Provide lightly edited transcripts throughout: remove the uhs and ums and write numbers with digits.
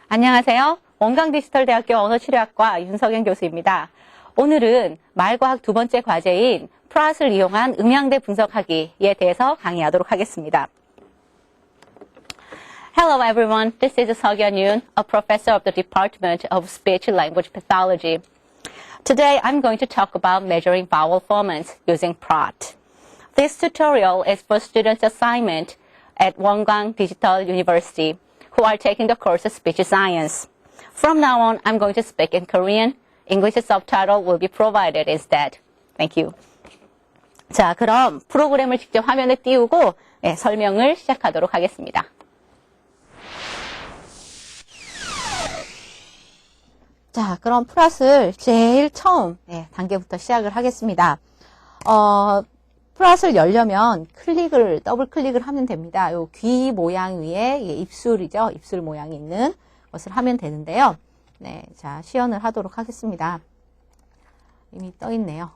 안녕하세요. 원광디지털대학교 언어치료학과 윤석연 교수입니다. 오늘은 말과학 두 번째 과제인 프랏을 이용한 음향대 분석하기에 대해서 강의하도록 하겠습니다. Hello everyone, this is Seokyeon Yoon, a professor of the Department of Speech Language Pathology. Today I'm going to talk about measuring vowel phoneme using PROT. This tutorial is for students' assignment at Wongang Digital University who are taking the course of Speech Science. From now on, I'm going to speak in Korean. English subtitle will be provided instead. Thank you. 자, 그럼 프로그램을 직접 화면에 띄우고 설명을 시작하도록 하겠습니다. 자, 그럼 프랏을 제일 처음 단계부터 시작을 하겠습니다. 프랏을 열려면 더블 클릭을 하면 됩니다. 요 귀 모양 위에 입술이죠. 입술 모양이 있는 것을 하면 되는데요. 네, 자, 시연을 하도록 하겠습니다. 이미 떠 있네요.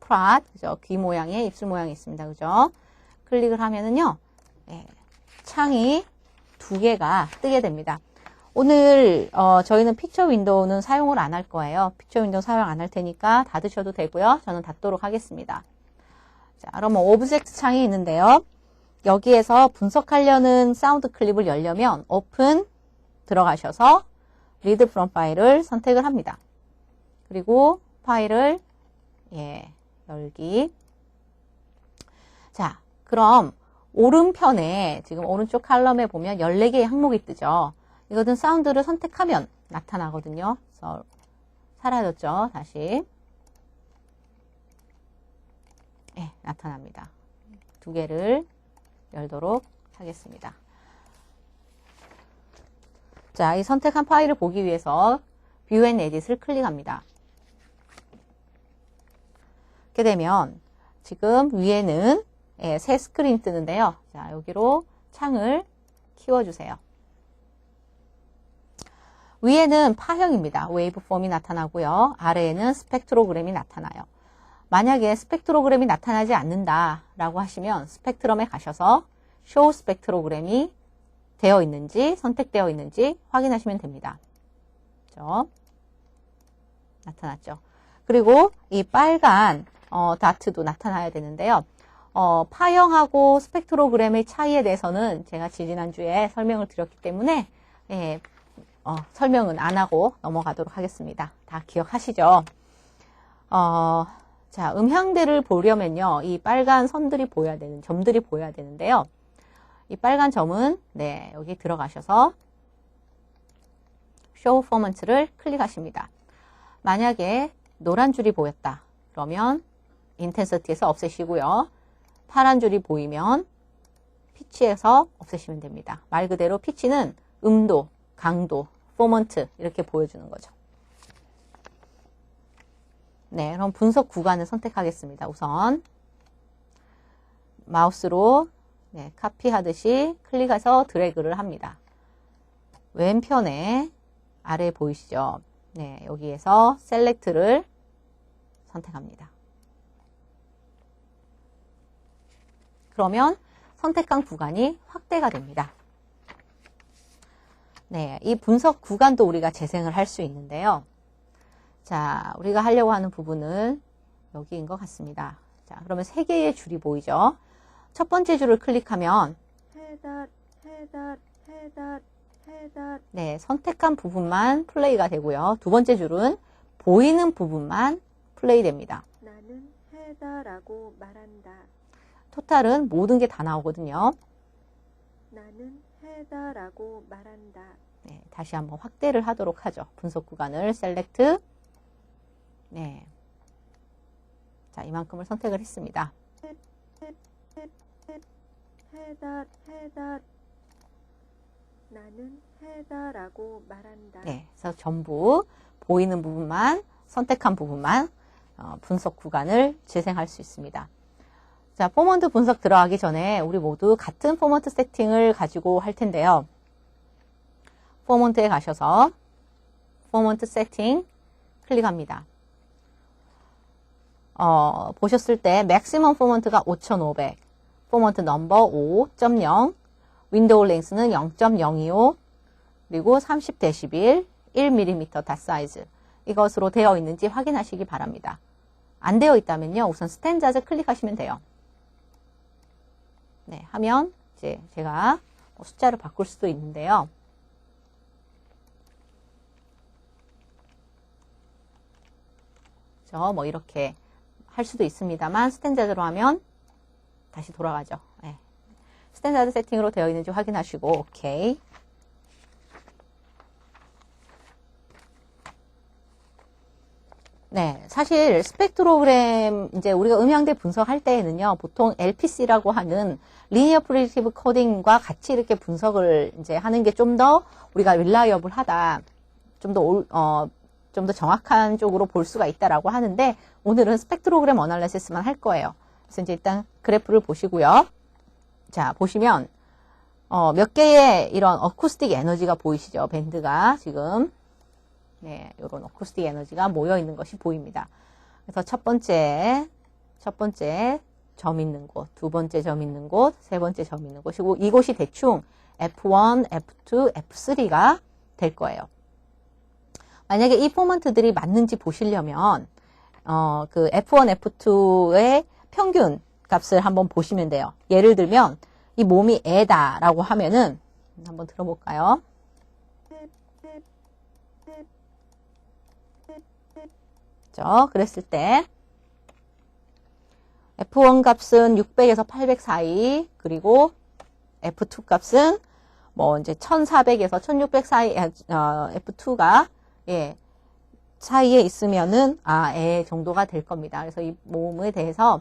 프랏, 그죠? 귀 모양의 입술 모양이 있습니다. 그죠? 클릭을 하면은요, 창이 두 개가 뜨게 됩니다. 오늘 저희는 픽처 윈도우는 사용을 안 할 거예요. 픽처 윈도우 사용 안 할 테니까 닫으셔도 되고요. 저는 닫도록 하겠습니다. 자, 그러면 오브젝트 창이 있는데요. 여기에서 분석하려는 사운드 클립을 열려면 오픈 들어가셔서 리드 프롬 파일을 선택을 합니다. 그리고 파일을 열기. 자, 그럼 오른편에 지금 오른쪽 칼럼에 보면 14개의 항목이 뜨죠. 이거는 사운드를 선택하면 나타나거든요. 그래서 사라졌죠. 다시. 나타납니다. 두 개를 열도록 하겠습니다. 자, 이 선택한 파일을 보기 위해서 View and Edit을 클릭합니다. 이렇게 되면 지금 위에는 새 스크린 뜨는데요. 자, 여기로 창을 키워주세요. 위에는 파형입니다. 웨이브폼이 나타나고요. 아래에는 스펙트로그램이 나타나요. 만약에 스펙트로그램이 나타나지 않는다라고 하시면 스펙트럼에 가셔서 쇼 스펙트로그램이 되어 있는지 선택되어 있는지 확인하시면 됩니다. 그렇죠? 나타났죠. 그리고 이 빨간 다트도 나타나야 되는데요. 파형하고 스펙트로그램의 차이에 대해서는 제가 지지난주에 설명을 드렸기 때문에 설명은 안 하고 넘어가도록 하겠습니다. 다 기억하시죠? 자, 음향대를 보려면요. 이 빨간 선들이 보여야 되는, 점들이 보여야 되는데요. 이 빨간 점은, 여기 들어가셔서 Show Format를 클릭하십니다. 만약에 노란 줄이 보였다. 그러면 Intensity에서 없애시고요. 파란 줄이 보이면 피치에서 없애시면 됩니다. 말 그대로 피치는 음도, 강도, 포먼트 이렇게 보여주는 거죠. 네, 그럼 분석 구간을 선택하겠습니다. 우선 마우스로 카피하듯이 클릭해서 드래그를 합니다. 왼편에 아래 보이시죠? 네, 여기에서 셀렉트를 선택합니다. 그러면 선택한 구간이 확대가 됩니다. 네, 이 분석 구간도 우리가 재생을 할 수 있는데요. 자, 우리가 하려고 하는 부분은 여기인 것 같습니다. 자, 그러면 3개의 줄이 보이죠? 첫 번째 줄을 클릭하면 네, 선택한 부분만 플레이가 되고요. 두 번째 줄은 보이는 부분만 플레이 됩니다. 나는 해다라고 말한다. 토탈은 모든 게 다 나오거든요. 나는 해다라고 말한다. 네, 다시 한번 확대를 하도록 하죠. 분석 구간을 셀렉트. 네. 자, 이만큼을 선택을 했습니다. 해다. 나는 해다라고 말한다. 네, 그래서 전부 보이는 부분만, 선택한 부분만 분석 구간을 재생할 수 있습니다. 자, 포먼트 분석 들어가기 전에 우리 모두 같은 포먼트 세팅을 가지고 할 텐데요. 포먼트에 가셔서 포먼트 세팅 클릭합니다. 보셨을 때 maximum 포먼트가 5500, 포먼트 넘버 5.0, 윈도우 랭스는 0.025, 그리고 30dB, 1mm 닷 사이즈 이것으로 되어 있는지 확인하시기 바랍니다. 안 되어 있다면요, 우선 스탠다드 클릭하시면 돼요. 네, 하면 이제 제가 숫자를 바꿀 수도 있는데요. 뭐 이렇게 할 수도 있습니다만 스탠다드로 하면 다시 돌아가죠. 네. 스탠다드 세팅으로 되어 있는지 확인하시고 오케이. 네, 사실 스펙트로그램 이제 우리가 음향대 분석할 때에는요, 보통 LPC라고 하는 리니어 프리딕티브 코딩과 같이 이렇게 분석을 이제 하는 게 좀 더 우리가 릴라이어블하다, 좀 더 정확한 쪽으로 볼 수가 있다라고 하는데 오늘은 스펙트로그램 어널리시스만 할 거예요. 그래서 이제 일단 그래프를 보시고요. 자, 보시면 몇 개의 이런 어쿠스틱 에너지가 보이시죠? 밴드가 지금 네, 이런 어쿠스틱 에너지가 모여 있는 것이 보입니다. 그래서 첫 번째 점 있는 곳, 두 번째 점 있는 곳, 세 번째 점 있는 곳이고 이곳이 대충 F1, F2, F3가 될 거예요. 만약에 이 포먼트들이 맞는지 보시려면 그 F1, F2의 평균 값을 한번 보시면 돼요. 예를 들면 이 몸이 애다라고 하면은 한번 들어볼까요? 그랬을 때 F1 값은 600에서 800 사이, 그리고 F2 값은 뭐 이제 1400에서 1600 사이, F2가 예, 사이에 있으면은 애 정도가 될 겁니다. 그래서 이 모음에 대해서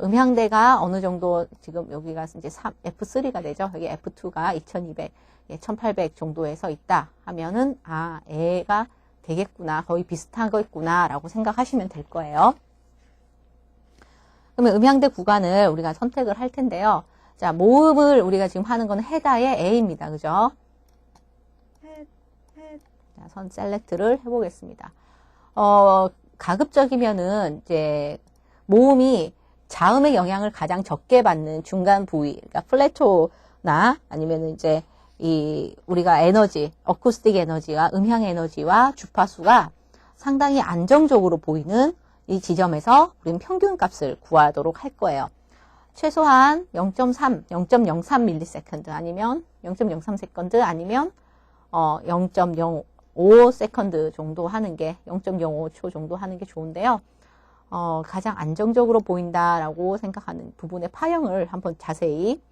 음향대가 어느 정도 지금 여기가 이제 F3가 되죠. 여기 F2가 2200, 1800 정도에서 있다 하면은 애가 되겠구나, 거의 비슷한 거있구나 라고 생각하시면 될 거예요. 그러면 음향대 구간을 우리가 선택을 할 텐데요. 자, 모음을 우리가 지금 하는 건 헤다의 A입니다. 그죠? 자, 선 셀렉트를 해보겠습니다. 가급적이면은 이제 모음이 자음의 영향을 가장 적게 받는 중간 부위, 그러니까 플래토나 아니면 이제 우리가 에너지, 어쿠스틱 에너지와 음향 에너지와 주파수가 상당히 안정적으로 보이는 이 지점에서 우리는 평균 값을 구하도록 할 거예요. 최소한 0.3, 0.03ms 아니면 0.03세컨드 아니면 0.05세컨드 정도 하는 게 0.05초 정도 하는 게 좋은데요. 가장 안정적으로 보인다라고 생각하는 부분의 파형을 한번 자세히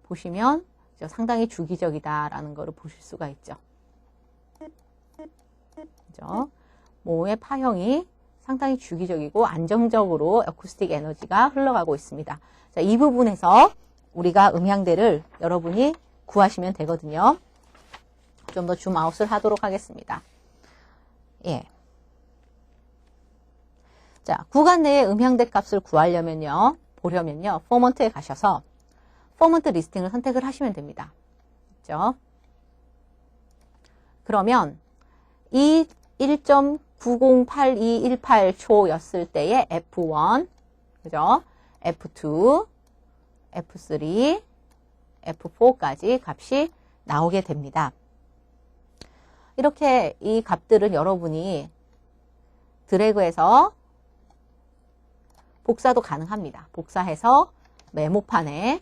보시면 상당히 주기적이다라는 것을 보실 수가 있죠. 그죠? 모의 파형이 상당히 주기적이고 안정적으로 어쿠스틱 에너지가 흘러가고 있습니다. 자, 이 부분에서 우리가 음향대를 여러분이 구하시면 되거든요. 좀 더 줌아웃을 하도록 하겠습니다. 예. 자, 구간 내의 음향대 값을 구하려면요, 보려면요, 포먼트에 가셔서 포먼트 리스팅을 선택을 하시면 됩니다. 그죠? 그러면 이 1.908218초였을 때의 F1, 그죠? F2, F3, F4까지 값이 나오게 됩니다. 이렇게 이 값들은 여러분이 드래그해서 복사도 가능합니다. 복사해서 메모판에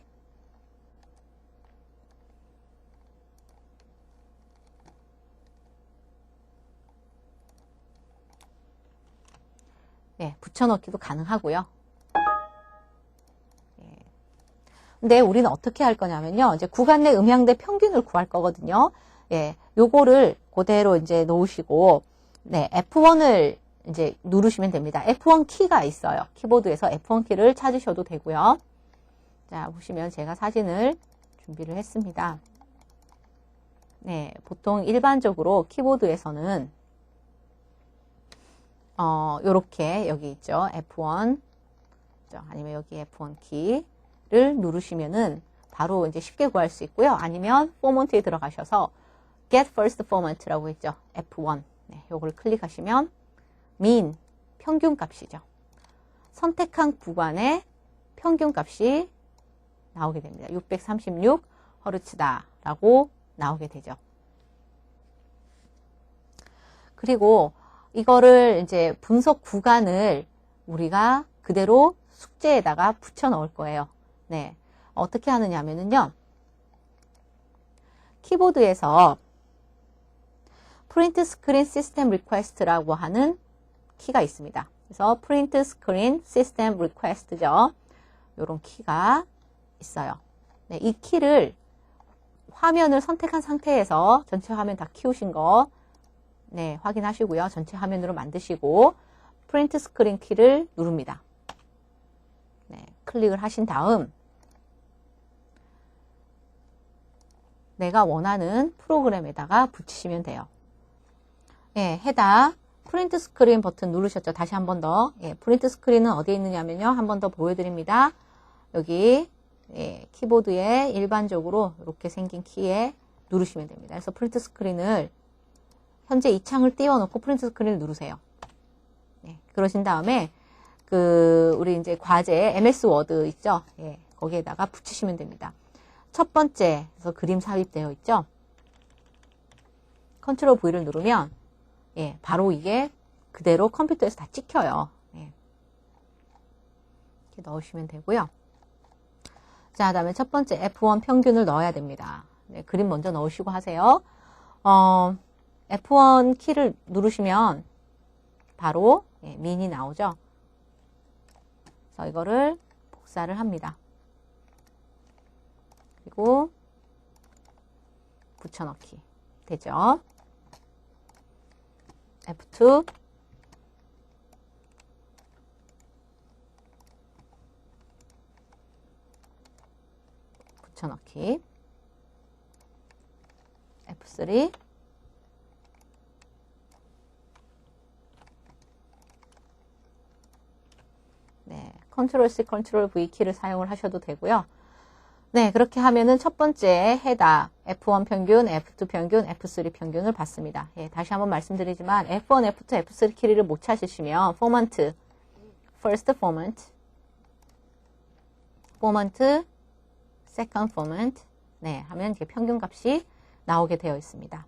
붙여넣기도 가능하고요. 근데 우리는 어떻게 할 거냐면요. 이제 구간 내 음향대 평균을 구할 거거든요. 요거를 그대로 이제 놓으시고, F1을 이제 누르시면 됩니다. F1 키가 있어요. 키보드에서 F1 키를 찾으셔도 되고요. 자, 보시면 제가 사진을 준비를 했습니다. 보통 일반적으로 키보드에서는 요렇게 여기 있죠. F1 아니면 여기 F1 키를 누르시면은 바로 이제 쉽게 구할 수 있고요. 아니면 포먼트에 들어가셔서 Get First Format라고 했죠. F1 요거를 클릭하시면 mean 평균 값이죠. 선택한 구간의 평균값이 나오게 됩니다. 636Hz다 라고 나오게 되죠. 그리고 이거를 이제 분석 구간을 우리가 그대로 숙제에다가 붙여 넣을 거예요. 네. 어떻게 하느냐 하면은요. 키보드에서 Print Screen System Request라고 하는 키가 있습니다. 그래서 Print Screen System Request죠. 이런 키가 있어요. 네, 이 키를 화면을 선택한 상태에서 전체 화면 다 키우신 거 네, 확인하시고요. 전체 화면으로 만드시고 프린트 스크린 키를 누릅니다. 네, 클릭을 하신 다음 내가 원하는 프로그램에다가 붙이시면 돼요. 예, 헤더 프린트 스크린 버튼 누르셨죠? 다시 한 번 더. 예, 프린트 스크린은 어디에 있느냐면요. 한 번 더 보여드립니다. 여기 예, 키보드에 일반적으로 이렇게 생긴 키에 누르시면 됩니다. 그래서 프린트 스크린을 현재 이 창을 띄워놓고 프린트 스크린을 누르세요. 네, 그러신 다음에 우리 이제 과제 MS 워드 있죠? 예, 거기에다가 붙이시면 됩니다. 첫 번째, 그래서 그림 삽입되어 있죠? 컨트롤 V를 누르면 예, 바로 이게 그대로 컴퓨터에서 다 찍혀요. 예. 이렇게 넣으시면 되고요. 자, 그다음에 첫 번째 F1 평균을 넣어야 됩니다. 네, 그림 먼저 넣으시고 하세요. F1 키를 누르시면 바로 예, 민이 나오죠. 그래서 이거를 복사를 합니다. 그리고 붙여넣기 되죠. F2 붙여넣기 F3 네, 컨트롤 C, 컨트롤 V 키를 사용을 하셔도 되고요. 네, 그렇게 하면은 첫 번째 헤더 F1 평균, F2 평균, F3 평균을 받습니다. 예, 다시 한번 말씀드리지만 F1, F2, F3 키를 못 찾으시면 포먼트, first 포먼트, 포먼트, second 포먼트 네, 하면 이렇게 평균값이 나오게 되어 있습니다.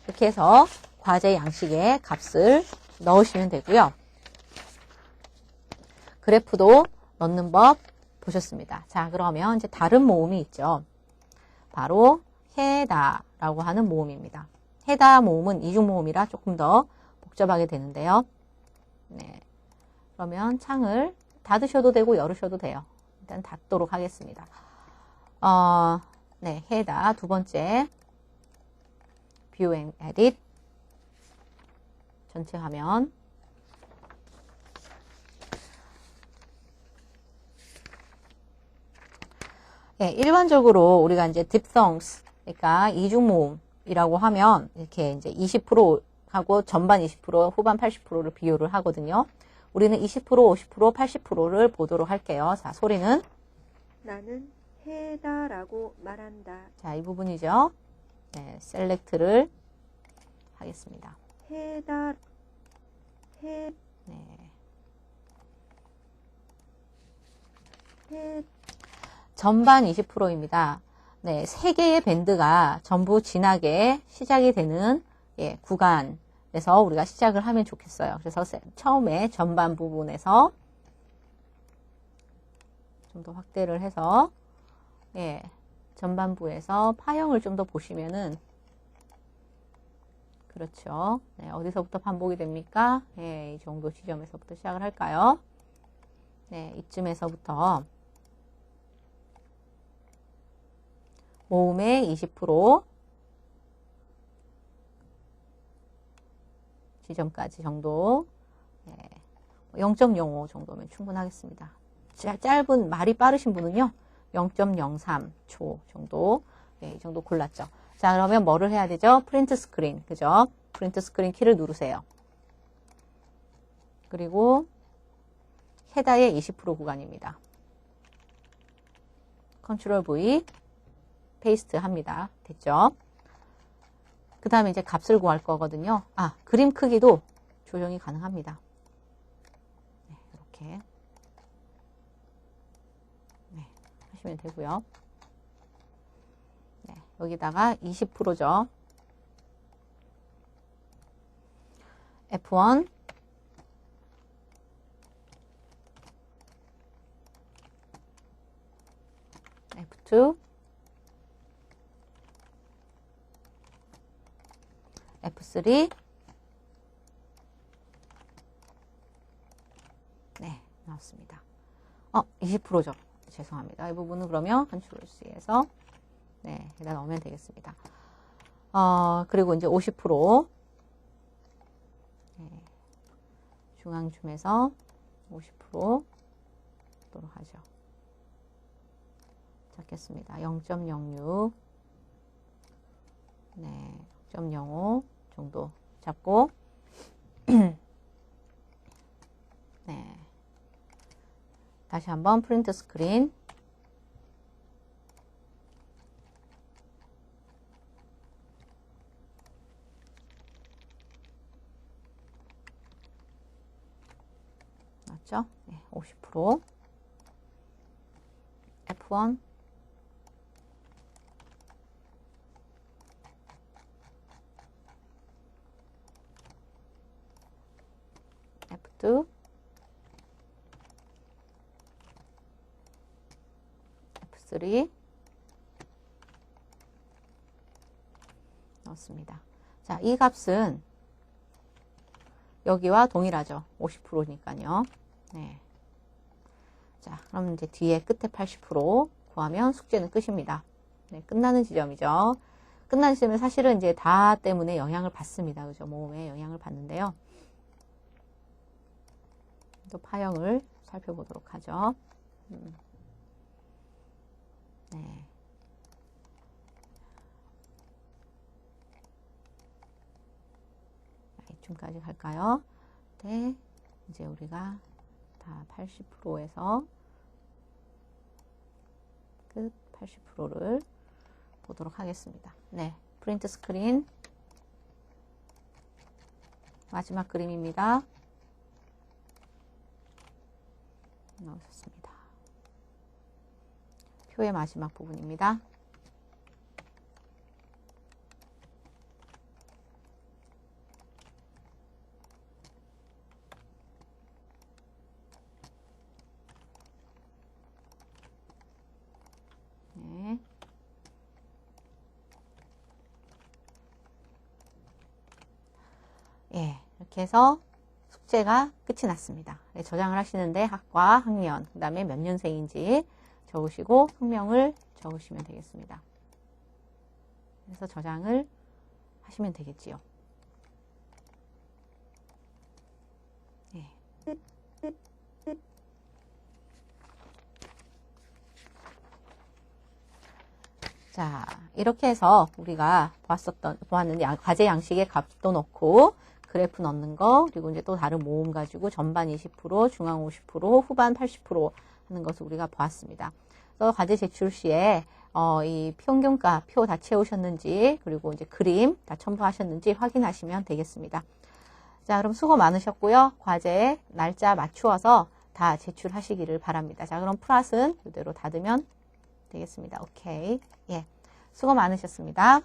이렇게 해서 과제 양식에 값을 넣으시면 되고요. 그래프도 넣는 법 보셨습니다. 자, 그러면 이제 다른 모음이 있죠. 바로 헤다라고 하는 모음입니다. 헤다 모음은 이중 모음이라 조금 더 복잡하게 되는데요. 네. 그러면 창을 닫으셔도 되고 열으셔도 돼요. 일단 닫도록 하겠습니다. 네, 헤다 두 번째 View and Edit 전체 화면 네, 일반적으로 우리가 이제 diphthongs, 그러니까 이중 모음이라고 하면 이렇게 이제 20% 하고 전반 20%, 후반 80%를 비교를 하거든요. 우리는 20%, 50%, 80%를 보도록 할게요. 자, 소리는 나는 해다라고 말한다. 자, 이 부분이죠. 네, 셀렉트를 하겠습니다. 해다 네. 해 전반 20%입니다. 네, 3개의 밴드가 전부 진하게 시작이 되는 예, 구간에서 우리가 시작을 하면 좋겠어요. 그래서 처음에 전반 부분에서 좀 더 확대를 해서 예, 전반부에서 파형을 좀 더 보시면은 그렇죠. 네, 어디서부터 반복이 됩니까? 예, 이 정도 지점에서부터 시작을 할까요? 네, 이쯤에서부터 모음의 20% 지점까지 정도 0.05 정도면 충분하겠습니다. 짧은 말이 빠르신 분은요 0.03초 정도 이 정도 골랐죠. 자, 그러면 뭐를 해야 되죠? 프린트 스크린, 그죠? 프린트 스크린 키를 누르세요. 그리고 헤다의 20% 구간입니다. 컨트롤 V 페이스트 합니다. 됐죠? 그 다음에 이제 값을 구할 거거든요. 아, 그림 크기도 조정이 가능합니다. 네, 이렇게 네, 하시면 되고요. 네, 여기다가 20%죠. F1 F2 F3 네, 나왔습니다. 20%죠. 죄송합니다. 이 부분은 그러면 컨트롤 C에서 네, 여기다 넣으면 되겠습니다. 그리고 이제 50% 네, 중앙줌에서 50% 도록 하죠. 잡겠습니다. 0.06 네, 0.05 정도 잡고 네, 다시 한번 프린트 스크린 맞죠? 네, 50% F1 F2 F3 넣었습니다. 자, 이 값은 여기와 동일하죠. 50%니까요. 네. 자, 그럼 이제 뒤에 끝에 80% 구하면 숙제는 끝입니다. 네, 끝나는 지점이죠. 끝나는 지점은 사실은 이제 다 때문에 영향을 받습니다. 그죠? 모음에 영향을 받는데요. 또 파형을 살펴보도록 하죠. 네. 이쯤까지 갈까요? 네. 이제 우리가 다 80%에서 끝 80%를 보도록 하겠습니다. 네. 프린트 스크린. 마지막 그림입니다. 넣으셨습니다. 표의 마지막 부분입니다. 네. 예, 이렇게 해서 숙제가 끝이 났습니다. 네, 저장을 하시는데 학과, 학년, 그 다음에 몇 년생인지 적으시고 학명을 적으시면 되겠습니다. 그래서 저장을 하시면 되겠지요. 네. 자, 이렇게 해서 우리가 보았는데 과제 양식의 값도 넣고 그래프 넣는 거, 그리고 이제 또 다른 모음 가지고 전반 20%, 중앙 50%, 후반 80% 하는 것을 우리가 보았습니다. 그래서 과제 제출 시에 이 평균가 표 다 채우셨는지, 그리고 이제 그림 다 첨부하셨는지 확인하시면 되겠습니다. 자, 그럼 수고 많으셨고요. 과제 날짜 맞추어서 다 제출하시기를 바랍니다. 자, 그럼 플랫은 이대로 닫으면 되겠습니다. 오케이. 예. 수고 많으셨습니다.